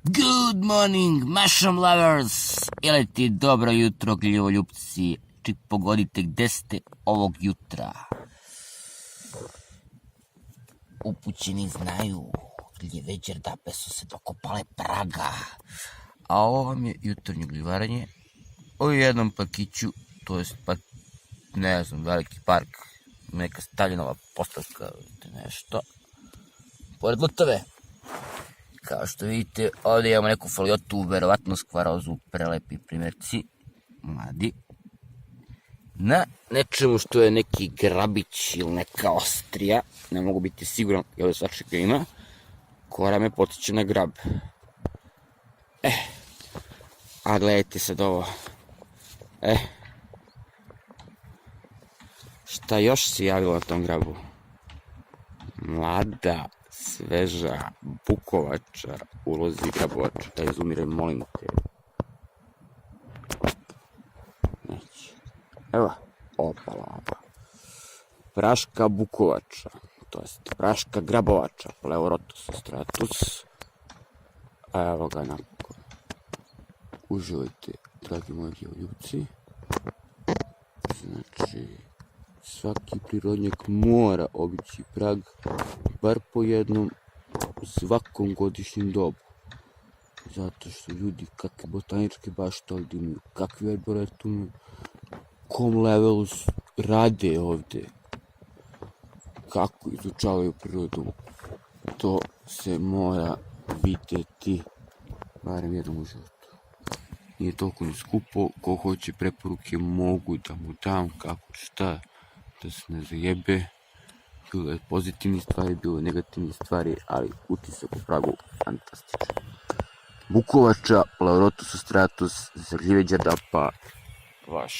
Good morning, mushroom lovers! Ili ti dobro jutro, gljivoljupci. Čik pogodite gde ste ovog jutra. Upućeni znaju, gljive đerdape su se dokopale praga. A ovo vam je jutarnje gljivarenje u jednom parkiću, to jest ne znam, veliki park, neka Staljinova postavka, nešto. Pored Lutove. Kao što vidite, ovdje imamo neku foliotu, verovatno skvarozu, prelepi primjerci, mladi. Na nečemu što je neki grabić ili neka ostrija, ne mogu biti siguran, jer ovdje svačega ima, koja me potiče na grab. A gledajte sad ovo. Šta još se javilo na tom grabu? Mlada, sveža bukovača ulozi grabovača. Da izumiraj, molim te. Neće. Evo, opala. Praška bukovača, to jest praška grabovača, Pleurotus stratus. A evo ga napokon. Uživajte, dragi moji gljivoljupci. Znači, svaki prirodnjak mora obići Prag, bar po jednom u svakom godišnjem dobu. Zato što ljudi kakve botaničke bašte ovdje imaju, kakvi arboretumi, kom levelu rade ovdje, kako izučavaju prirodu, to se mora vidjeti barem jednom u životu. Nije toliko ni skupo, ko hoće preporuke mogu da mu dam kako šta, da se ne zajebe. Bilo je pozitivnih stvari, bilo je negativnih stvari, ali utisak u Pragu fantastičan. Bukovača, Pleurotus stratus, za gljive đerdapa, vaš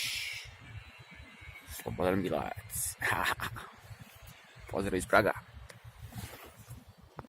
Slobodan Bilajac. Pozdrav iz Praga.